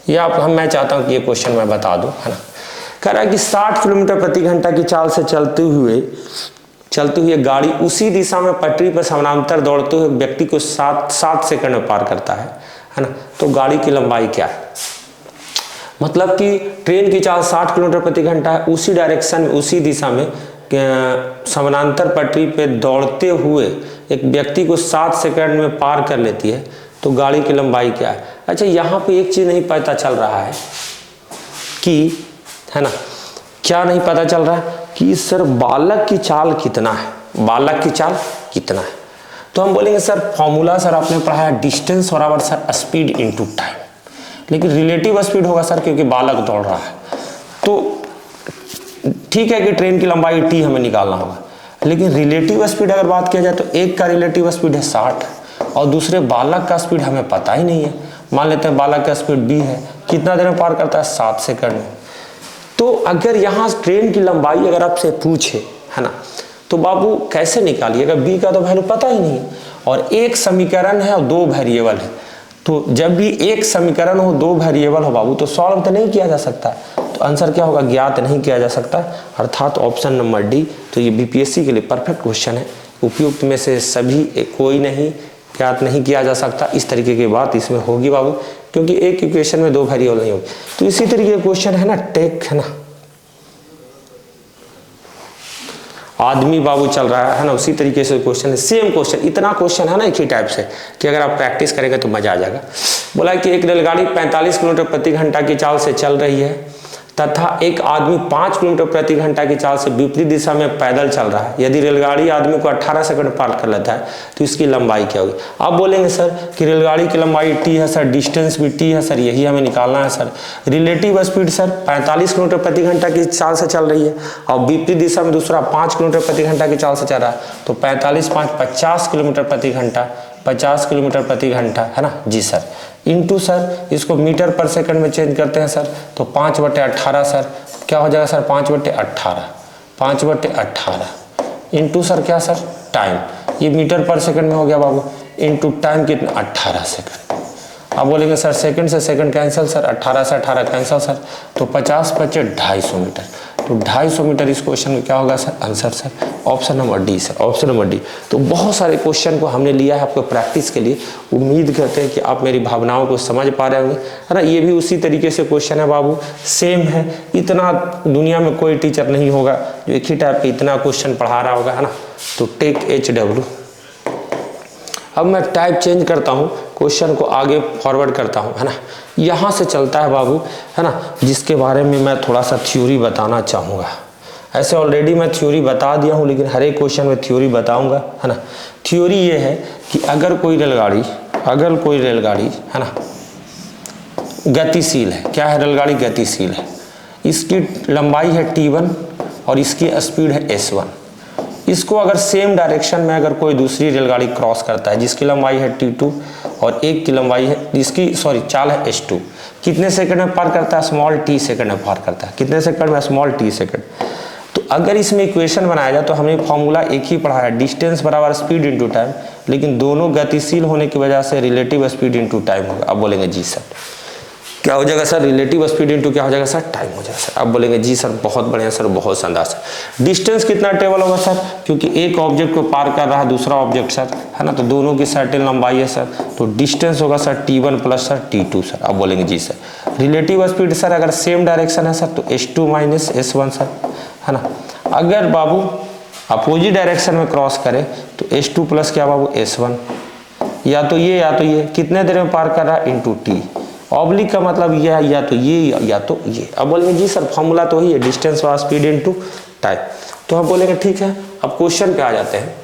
ये मैं चाहता हूं कि ये क्वेश्चन मैं बता दूं, है ना। कह रहा है कि 60 किलोमीटर प्रति घंटा की चाल से चलते हुए गाड़ी उसी दिशा में पटरी पर समानांतर दौड़ते हुए व्यक्ति को 7 सेकंड में पार करता है ना। तो गाड़ी की लंबाई क्या है? मतलब कि ट्रेन की चाल 60 किलोमीटर प्रति घंटा है, उसी डायरेक्शन में उसी दिशा में समानांतर पटरी पे दौड़ते हुए एक व्यक्ति को 7 सेकंड में पार कर लेती है, तो गाड़ी की लंबाई क्या है? अच्छा यहाँ पे एक चीज़ नहीं पता चल रहा है कि, है ना, क्या नहीं पता चल रहा है कि सर बालक की चाल कितना है, बालक की चाल कितना है, तो हम बोलेंगे सर फॉर्मूला सर आपने पढ़ा है डिस्टेंस बराबर सर स्पीड इनटू टाइम, लेकिन रिलेटिव स्पीड होगा सर क्योंकि बालक दौड़ रहा है। तो ठीक है कि ट्रेन की लंबाई t हमें निकालना होगा, लेकिन रिलेटिव स्पीड अगर बात किया जाए तो एक का रिलेटिव स्पीड है 60 और दूसरे बालक का स्पीड हमें पता ही नहीं है। मान लेते हैं बालक का स्पीड b है, कितना देर में पार करता है 7 सेकंड में। तो अगर यहाँ ट्रेन की लंबाई अगर आपसे पूछे है ना, तो बाबू कैसे निकालिएगा, b का तो वैल्यू पता ही नहीं है और एक समीकरण है और 2 वेरिएबल है। तो जब भी एक समीकरण हो 2 वेरिएबल हो बाबू तो सॉल्व तो नहीं किया जा सकता, तो आंसर क्या होगा, ज्ञात नहीं किया जा सकता, अर्थात ऑप्शन नंबर डी। तो ये बीपीएससी के लिए परफेक्ट क्वेश्चन है। उपयुक्त में से सभी कोई नहीं, ज्ञात नहीं किया जा सकता, इस तरीके की बात इसमें होगी बाबू, क्योंकि एक इक्वेशन में 2 वेरिएबल नहीं होगी। तो इसी तरीके का क्वेश्चन है ना टेक, है ना आदमी बाबू चल रहा है ना, उसी तरीके से क्वेश्चन है, सेम क्वेश्चन, इतना क्वेश्चन है ना एक ही टाइप से कि अगर आप प्रैक्टिस करेंगे तो मजा आ जाएगा। बोला कि एक रेलगाड़ी 45 किलोमीटर प्रति घंटा की चाल से चल रही है तथा एक आदमी 5 किलोमीटर प्रति घंटा की चाल से विपरीत दिशा में पैदल चल रहा है। यदि रेलगाड़ी आदमी को 18 सेकंड पार कर लेता है तो इसकी लंबाई क्या होगी। आप बोलेंगे सर कि रेलगाड़ी की लंबाई t है सर, डिस्टेंस भी t है सर, यही हमें निकालना है sir. Relative speed sir 45 kilometre प्रति घंटा की चाल से चल रही है और विपरीत दिशा में दूसरा 5 किलोमीटर प्रति घंटा की चाल से चल रहा है, तो 45 5 50 किलोमीटर प्रति घंटा, 50 किलोमीटर प्रति घंटा, है ना जी सर। इंटू सर इसको मीटर पर सेकंड में चेंज करते हैं सर, तो 5/18 सर क्या हो जाएगा सर, 5/18, 5/18 इंटू सर क्या सर टाइम, ये मीटर पर सेकंड में हो गया बाबू, इंटू टाइम कितना 18 सेकंड। अब बोलेंगे सर सेकंड से सेकंड कैंसिल सर, 18 से 18 कैंसिल सर, तो 50 25 250 मीटर, तो 250 मीटर इस क्वेश्चन में क्या होगा sir answer sir option number D sir, option number D. तो बहुत सारे क्वेश्चन को हमने लिया है आपको प्रैक्टिस के लिए, उम्मीद करते हैं कि आप मेरी भावनाओं को समझ पा रहे होंगे, है ना। ये भी उसी तरीके से क्वेश्चन है बाबू, सेम है, इतना दुनिया में कोई टीचर नहीं होगा जो एक ही टाइप का इतना क्वेश्चन पढ़ा रहा होगा, है ना। तो टेक HW। अब मैं टाइप चेंज करता हूँ, क्वेश्चन को आगे फॉरवर्ड करता हूँ, है ना। यहाँ से चलता है बाबू, है ना, जिसके बारे में मैं थोड़ा सा थ्योरी बताना चाहूँगा। ऐसे ऑलरेडी मैं थ्योरी बता दिया हूँ, लेकिन हर एक क्वेश्चन में थ्योरी बताऊँगा, है ना। थ्योरी ये है कि अगर कोई रेलगाड़ी है ना गतिशील है, क्या है, रेलगाड़ी गतिशील है, इसकी लंबाई है t1 और इसकी स्पीड है s1। इसको अगर सेम डायरेक्शन में अगर कोई दूसरी रेलगाड़ी क्रॉस करता है जिसकी लंबाई है t2 और एक की लंबाई है जिसकी चाल है s2, कितने सेकंड में पार करता है, स्मॉल t सेकंड में पार करता है, कितने सेकंड में, स्मॉल t सेकंड। तो अगर इसमें इक्वेशन बनाया जाए तो हमने फॉर्मूला एक ही पढ़ा है, डिस्टेंस बराबर स्पीड इनटू टाइम, लेकिन दोनों गतिशील होने की वजह से रिलेटिव स्पीड इनटू टाइम होगा। अब बोलेंगे जी सर क्या हो जाएगा सर, रिलेटिव स्पीड इनटू क्या हो जाएगा सर, टाइम हो जाएगा सर। अब बोलेंगे जी सर बहुत बढ़िया सर, बहुत शानदार सर। डिस्टेंस कितना टेबल होगा सर, क्योंकि एक ऑब्जेक्ट को पार कर रहा है दूसरा ऑब्जेक्ट सर, है ना, तो दोनों की सर्टेन लंबाई है सर, तो डिस्टेंस होगा sir t1 plus sir t2 sir. अब बोलेंगे जी सर रिलेटिव स्पीड सर अगर सेम डायरेक्शन है सर तो s2 माइनस s1 सर, है ना। अगर बाबू अपोजिट डायरेक्शन में क्रॉस करे तो s2 प्लस क्या बाबू s1, या तो ये कितने देर में पार कर रहा है इंटू t, ऑब्लिक का मतलब ये है या तो ये। अब बोलेंगे जी सर फॉर्मूला तो वही है, डिस्टेंस और स्पीड इनटू टाइम। तो हम बोलेंगे ठीक है। अब क्वेश्चन पे आ जाते हैं,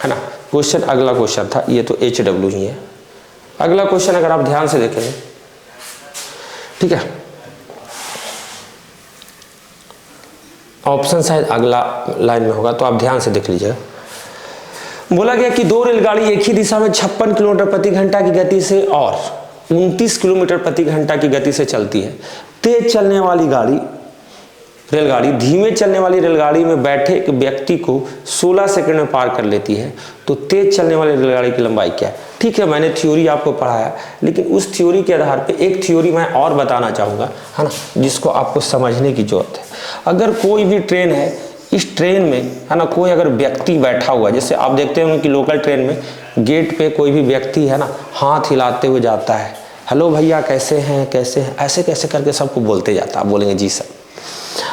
है ना। क्वेश्चन अगला क्वेश्चन था, ये तो HW ही है। अगला क्वेश्चन अगर आप ध्यान से देखेंगे, ठीक है, ऑप्शन शायद अगला लाइन में होगा तो आप ध्यान से देख लीजिएगा। बोला गया कि 2 रेलगाड़ी एक ही दिशा में 56 किलोमीटर प्रति घंटा की गति से और 29 किलोमीटर प्रति घंटा की गति से चलती है। तेज चलने वाली रेलगाड़ी धीमे चलने वाली रेलगाड़ी में बैठे एक व्यक्ति को 16 सेकंड में पार कर लेती है, तो तेज चलने वाली रेलगाड़ी की लंबाई क्या है। ठीक है, मैंने थ्योरी आपको पढ़ाया, लेकिन उस थ्योरी के आधार पे एक थ्योरी मैं और बताना चाहूँगा, है ना, जिसको आपको समझने की जरूरत है। अगर कोई भी ट्रेन है, इस ट्रेन में, है ना, कोई अगर व्यक्ति बैठा हुआ, जैसे आप देखते हैं कि लोकल ट्रेन में गेट पे कोई भी व्यक्ति है ना हाथ हिलाते हुए जाता है, हेलो भैया कैसे हैं, ऐसे कैसे करके सबको बोलते जाता है। आप बोलेंगे जी सर।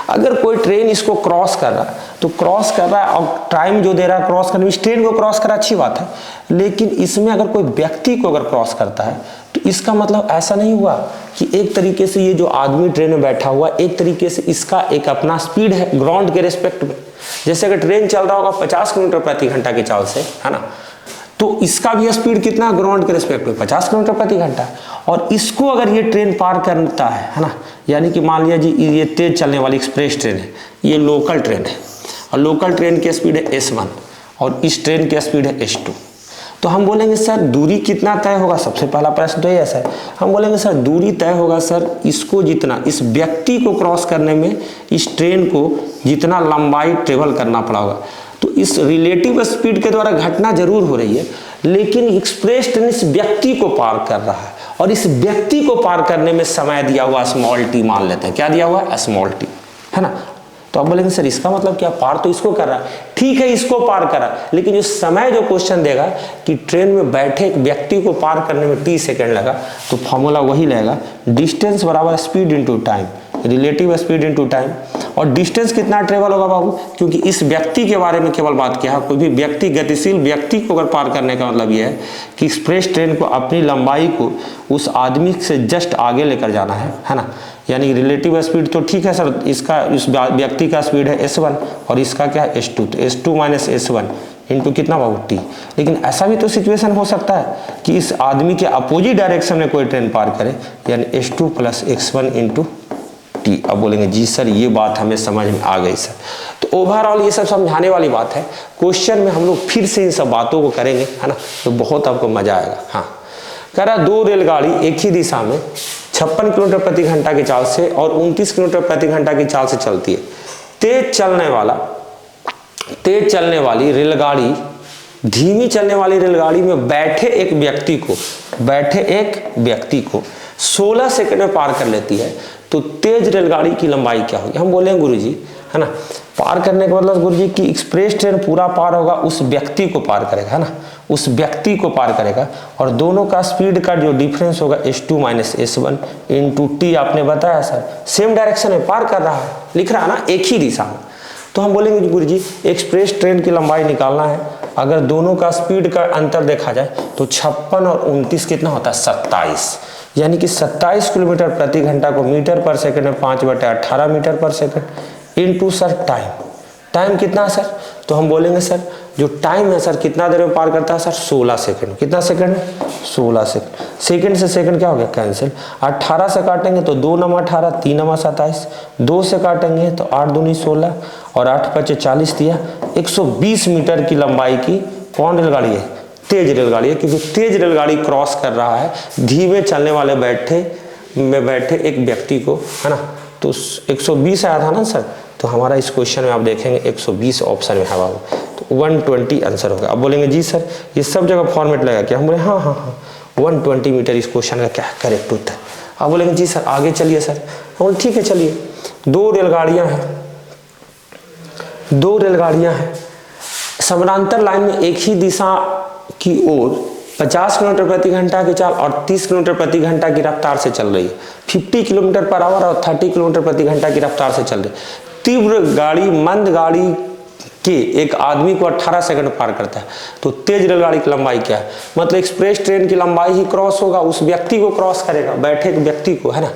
अगर कोई ट्रेन इसको क्रॉस कर रहा है तो क्रॉस कर रहा है और टाइम जो दे रहा है क्रॉस करने में, इस ट्रेन को क्रॉस करा अच्छी बात है, लेकिन इसमें अगर कोई व्यक्ति को अगर क्रॉस करता है तो इसका मतलब ऐसा नहीं हुआ कि एक तरीके से ये जो आदमी ट्रेन में बैठा हुआ एक तरीके से इसका एक अपना स्पीड है ग्राउंड के रिस्पेक्ट में। जैसे अगर ट्रेन चल रहा होगा 50 किलोमीटर प्रति घंटा की चाल से, है ना, तो इसका भी स्पीड कितना ग्राउंड के रिस्पेक्ट में 50 किलोमीटर प्रति घंटा। और इसको अगर ये ट्रेन पार करता है ना, यानी कि मान लिया जी ये तेज चलने वाली एक्सप्रेस ट्रेन है, ये लोकल ट्रेन है और लोकल ट्रेन की स्पीड है S1 और इस ट्रेन की स्पीड है S2, तो हम बोलेंगे सर दूरी कितना तय होगा। सबसे पहला प्रश्न तो ये है सर, हम बोलेंगे सर दूरी तय होगा सर इसको जितना, इस व्यक्ति को क्रॉस करने में इस ट्रेन को जितना लंबाई ट्रेवल करना पड़ा होगा, तो इस रिलेटिव स्पीड के द्वारा घटना जरूर हो रही है, लेकिन एक्सप्रेस ट्रेन इस व्यक्ति को पार कर रहा है और इस व्यक्ति को पार करने में समय दिया हुआ स्मॉल टी मान लेते हैं। क्या दिया हुआ है? स्मॉल टी, है ना। तो आप बोलेंगे सर इसका मतलब क्या, पार तो इसको कर रहा है, ठीक है इसको पार करा, लेकिन जो समय जो क्वेश्चन देगा कि ट्रेन में बैठे एक व्यक्ति को पार करने में t सेकेंड लगा, तो फॉर्मूला वही लगेगा डिस्टेंस बराबर speed into time, relative speed into time. और डिस्टेंस कितना ट्रेवल होगा बाबू, क्योंकि इस व्यक्ति के बारे में केवल बात किया है, कोई भी व्यक्ति गतिशील व्यक्ति को अगर पार करने का मतलब यह है कि एक्सप्रेस ट्रेन को अपनी लंबाई को उस आदमी से जस्ट आगे लेकर जाना है ना। यानी रिलेटिव स्पीड तो ठीक है सर, इसका इस व्यक्ति का स्पीड है S1 और इसका क्या है S2, तो S2 माइनस S1 इंटू कितना बाबू t। लेकिन ऐसा भी तो सिचुएशन हो सकता है कि इस आदमी के अपोजिट डायरेक्शन में कोई ट्रेन पार करे, यानी S2 plus x1 into t। अब बोलेंगे जी सर ये बात हमें समझ में आ गई सर। तो ओवरऑल ये सब समझाने वाली बात है, क्वेश्चन में हम लोग फिर से इन सब बातों को करेंगे, है ना, तो बहुत आपको मजा आएगा। हाँ, कह रहा दो रेलगाड़ी एक ही दिशा में 56 किलोमीटर प्रति घंटा की चाल से और 29 किलोमीटर प्रति घंटा की चाल से चलती है। तेज चलने वाली रेलगाड़ी धीमी चलने वाली रेलगाड़ी में बैठे एक व्यक्ति को 16 सेकंड में पार कर लेती है, तो तेज रेलगाड़ी की लंबाई क्या होगी। हम बोलेंगे गुरुजी, है ना, पार करने का मतलब गुरुजी कि एक्सप्रेस ट्रेन पूरा पार होगा उस व्यक्ति को पार करेगा, है ना, उस व्यक्ति को पार करेगा और दोनों का स्पीड का जो डिफरेंस होगा S2 minus S1 into T. आपने बताया सर सेम डायरेक्शन में पार कर रहा है, लिख रहा है ना, एक ही दिशा में। तो हम बोलेंगे गुरुजी एक्सप्रेस ट्रेन की लंबाई निकालना है, अगर दोनों का स्पीड का अंतर देखा जाए तो 56 और 29 कितना होता है 27, यानी कि 27 किलोमीटर प्रति घंटा को मीटर पर सेकंड में 5/18 मीटर पर सेकंड इंटू सर टाइम कितना है सर। तो हम बोलेंगे सर जो टाइम है सर कितना देर में पार करता है सर 16 सेकंड। कितना सेकंड है 16 सेकंड। सेकंड से सेकंड क्या हो गया कैंसिल, 18 से काटेंगे तो 2 × 18 3 × 27, 2 से काटेंगे तो 8 दूनी 16 और 8 × 5 40 दिया। 120 मीटर की लंबाई की कौन रेलगाड़ी है, तेज रेलगाड़ी है, क्योंकि तेज रेलगाड़ी क्रॉस कर रहा है धीमे चलने वाले बैठे एक व्यक्ति को, है ना। तो 120 आया था ना सर, तो हमारा इस क्वेश्चन में आप देखेंगे 120 ऑप्शन में है बाबू, तो 120 आंसर होगा। अब बोलेंगे जी सर ये सब जगह फॉर्मेट लगा क्या, हम बोले हाँ 120 मीटर इस क्वेश्चन का क्या करेक्ट उत्तर। अब बोलेंगे जी सर आगे चलिए सर, हम बोले ठीक है चलिए। दो रेलगाड़ियां हैं समानांतर लाइन में एक ही दिशा की ओर 50 किलोमीटर प्रति घंटा की चाल और 30 किलोमीटर प्रति घंटा की रफ्तार से चल रही है। 50 किलोमीटर पर आवर और 30 किलोमीटर प्रति घंटा की रफ्तार से चल रही है। तीव्र गाड़ी मंद गाड़ी के एक आदमी को 18 सेकंड पार करता है, तो तेज रेलगाड़ी की लंबाई क्या है, मतलब एक्सप्रेस ट्रेन की लंबाई ही क्रॉस होगा, उस व्यक्ति को क्रॉस करेगा, बैठे एक व्यक्ति को, है ना।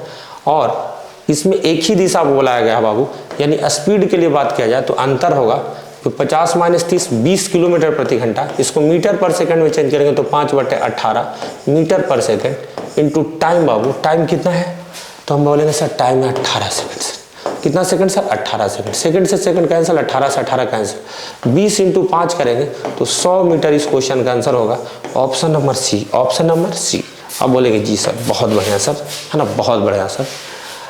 और इसमें एक ही दिशा बोलाया गया है बाबू, यानी स्पीड के लिए बात किया जाए तो अंतर होगा तो 50 माइनस 30 20 किलोमीटर प्रति घंटा। इसको मीटर पर सेकंड में चेंज करेंगे तो 5/18 मीटर पर सेकंड इंटू टाइम। बाबू टाइम कितना है, तो हम बोलेंगे सर टाइम है 18 सेकंड। सर कितना सेकंड सर 18 सेकंड। सेकंड से सेकंड कैंसिल, 18 से 18 कैंसिल, 20 इंटू 5 करेंगे तो 100 मीटर इस क्वेश्चन का आंसर होगा ऑप्शन नंबर सी। अब बोलेंगे जी सर बहुत बढ़िया सर, है ना, बहुत बढ़िया सर।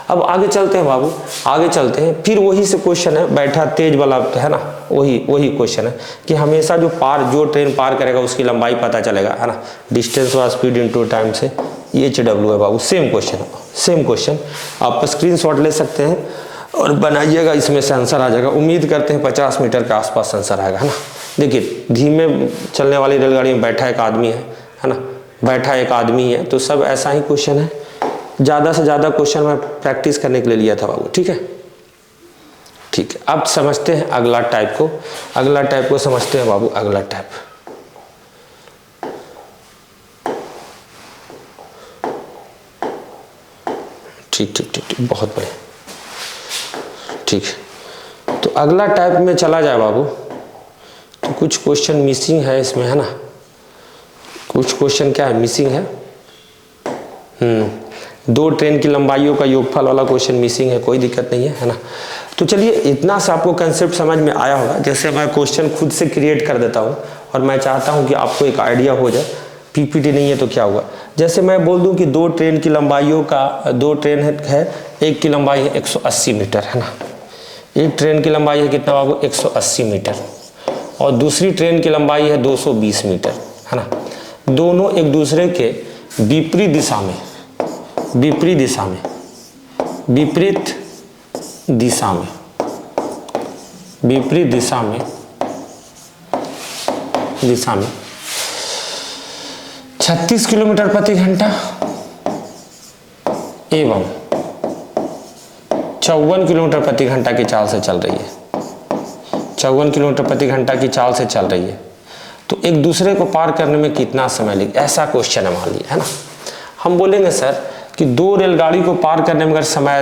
अब आगे चलते हैं बाबू, आगे चलते हैं, फिर वही से क्वेश्चन है बैठा तेज वाला, है ना, वही क्वेश्चन है कि हमेशा जो ट्रेन पार करेगा उसकी लंबाई पता चलेगा, है ना, डिस्टेंस व स्पीड इनटू टाइम से HW है बाबू। सेम क्वेश्चन आप स्क्रीनशॉट ले सकते हैं और बनाइएगा, इसमें से आंसर आ जाएगा। उम्मीद करते हैं 50 मीटर के आसपास आंसर आएगा, है ना। देखिए धीमे चलने वाली रेलगाड़ी में बैठा एक आदमी है ना, बैठा एक आदमी है, तो सब ऐसा ही क्वेश्चन है। ज़्यादा से ज़्यादा क्वेश्चन मैं प्रैक्टिस करने के लिए लिया था बाबू, ठीक है। ठीक है, अब समझते हैं अगला टाइप को। अगला टाइप को समझते हैं बाबू, अगला टाइप। ठीक ठीक ठीक ठीक, बहुत बढ़िया। ठीक है, तो अगला टाइप में चला जाए बाबू, तो कुछ क्वेश्चन मिसिंग है इसमें, है ना। कुछ क्वेश्चन क्या है, मिसिंग है। दो ट्रेन की लंबाइयों का योगफल वाला क्वेश्चन मिसिंग है, कोई दिक्कत नहीं है ना। तो चलिए, इतना सा आपको कंसेप्ट समझ में आया होगा। जैसे मैं क्वेश्चन खुद से क्रिएट कर देता हूँ और मैं चाहता हूँ कि आपको एक आइडिया हो जाए। पीपीटी नहीं है तो क्या हुआ, जैसे मैं बोल दूं कि दो ट्रेन की लंबाइयों का, दो ट्रेन है, एक की लंबाई है 180 मीटर, है ना। एक ट्रेन की लंबाई है कितना बाबू, 180 मीटर, और दूसरी ट्रेन की लंबाई है 220 मीटर, है ना। दोनों एक दूसरे के विपरीत दिशा में, विपरीत दिशा में, विपरीत दिशा में, विपरीत दिशा में, दिशा में 36 किलोमीटर प्रति घंटा एवं 54 किलोमीटर प्रति घंटा की चाल से चल रही है। 54 किलोमीटर प्रति घंटा की चाल से चल रही है, तो एक दूसरे को पार करने में कितना समय लगेगा, ऐसा क्वेश्चन है मान लिया, है ना। हम बोलेंगे सर कि दो रेलगाड़ी को पार करने में अगर समय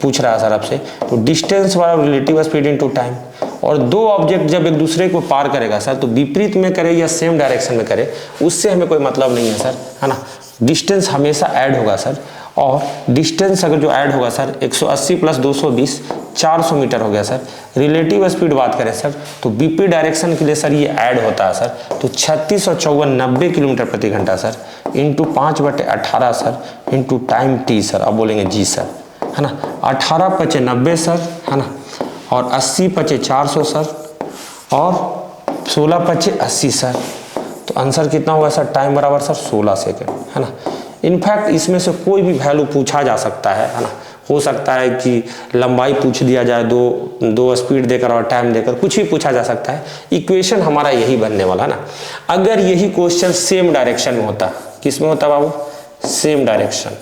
पूछ रहा है सर आपसे, तो डिस्टेंस वाला रिलेटिव स्पीड इनटू टाइम। और दो ऑब्जेक्ट जब एक दूसरे को पार करेगा सर, तो विपरीत में करे या सेम डायरेक्शन में करे, उससे हमें कोई मतलब नहीं है सर, है ना। डिस्टेंस हमेशा ऐड होगा सर, और डिस्टेंस अगर जो ऐड होगा सर 180 प्लस 220 400 मीटर हो गया सर। रिलेटिव स्पीड बात करें सर, तो विपरीत डायरेक्शन के लिए सर ये ऐड होता है सर। तो 36 और 54 90 किलोमीटर प्रति घंटा sir, into 5/18 sir, into time T sir. अब बोलेंगे जी सर, है ना। 18 × 90 सर, है ना, और 80 × 400 सर, और 16 × 80 सर। तो आंसर कितना होगा सर, टाइम बराबर सर 16 सेकेंड, है ना। इनफैक्ट इसमें से कोई भी वैल्यू पूछा जा सकता है ना। हो सकता है कि लंबाई पूछ दिया जाए, दो स्पीड देकर और टाइम देकर, कुछ भी पूछा जा सकता है। इक्वेशन हमारा यही बनने वाला है ना। अगर यही क्वेश्चन सेम डायरेक्शन में होता, किस में होता बाबू, सेम डायरेक्शन,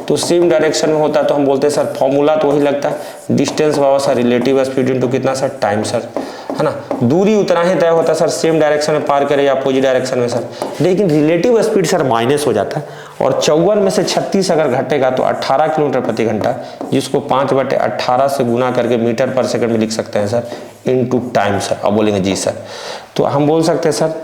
तो सेम डायरेक्शन में होता तो हम बोलते सर फॉर्मूला तो वही लगता है, डिस्टेंस बाबा सर रिलेटिव स्पीड इनटू कितना सर, टाइम सर, है ना। दूरी उतना ही तय होता सर, सेम डायरेक्शन में पार करे या अपोजिट डायरेक्शन में सर। लेकिन रिलेटिव स्पीड सर माइनस हो जाता है, और 54 में से 36 अगर घटेगा तो 18 किलोमीटर प्रति घंटा, जिसको 5/18 से गुना करके मीटर पर सेकंड में लिख सकते हैं सर, इनटू टाइम सर। अब बोलेंगे जी सर, तो हम बोल सकते हैं सर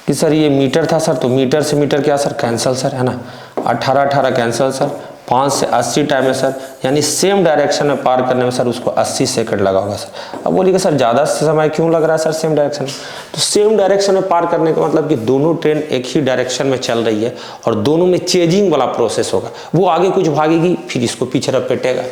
कि सर ये मीटर था सर, तो मीटर से मीटर क्या सर, कैंसल सर, है ना। 18 कैंसल सर, 5 से 80 टाइम है सर, यानी सेम डायरेक्शन में पार करने में सर उसको 80 सेकंड लगा होगा सर। अब बोलिएगा सर ज़्यादा समय क्यों लग रहा है सर सेम डायरेक्शन में, तो सेम डायरेक्शन में पार करने का मतलब कि दोनों ट्रेन एक ही डायरेक्शन में चल रही है, और दोनों में चेजिंग वाला प्रोसेस होगा। वो आगे कुछ भागेगी, फिर इसको पीछे रपेटेगा,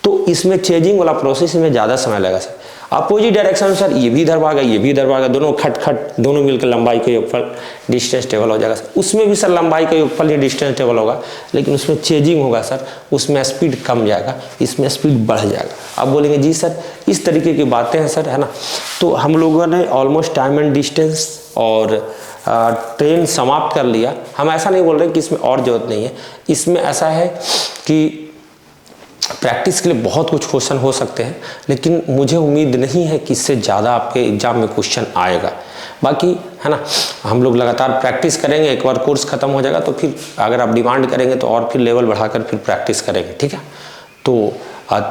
तो इसमें चेजिंग वाला प्रोसेस में ज़्यादा समय लगेगा सर। अपोजिट डायरेक्शन में सर ये भी इधर भागा, ये भी इधर भागा, दोनों खट दोनों मिलकर लंबाई का योगफल डिस्टेंस टेबल हो जाएगा सर। उसमें भी सर लंबाई का योगफल ही डिस्टेंस टेबल होगा, लेकिन उसमें चेजिंग होगा सर, उसमें स्पीड कम जाएगा, इसमें स्पीड बढ़ जाएगा। अब बोलेंगे जी सर, इस तरीके की बातें हैं सर, है ना। तो हम लोगों ने ऑलमोस्ट टाइम एंड डिस्टेंस और ट्रेन समाप्त कर लिया। हम ऐसा नहीं बोल रहे कि इसमें और जरूरत नहीं है, इसमें ऐसा है कि प्रैक्टिस के लिए बहुत कुछ क्वेश्चन हो सकते हैं, लेकिन मुझे उम्मीद नहीं है कि इससे ज़्यादा आपके एग्जाम में क्वेश्चन आएगा। बाकी है ना, हम लोग लगातार प्रैक्टिस करेंगे, एक बार कोर्स खत्म हो जाएगा तो फिर अगर आप डिमांड करेंगे तो और फिर लेवल बढ़ाकर फिर प्रैक्टिस करेंगे, ठीक है। तो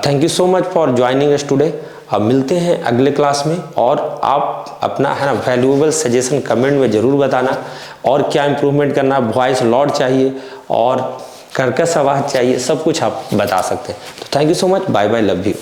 thank you so much for joining us today. अब मिलते हैं अगले क्लास में, और आप अपना है ना वैल्यूएबल सजेशन कमेंट में ज़रूर बताना, और क्या इंप्रूवमेंट करना, वॉइस लॉड चाहिए और कर्कश आवाज़ चाहिए, सब कुछ आप बता सकते हैं। तो thank you so much, bye bye, love you.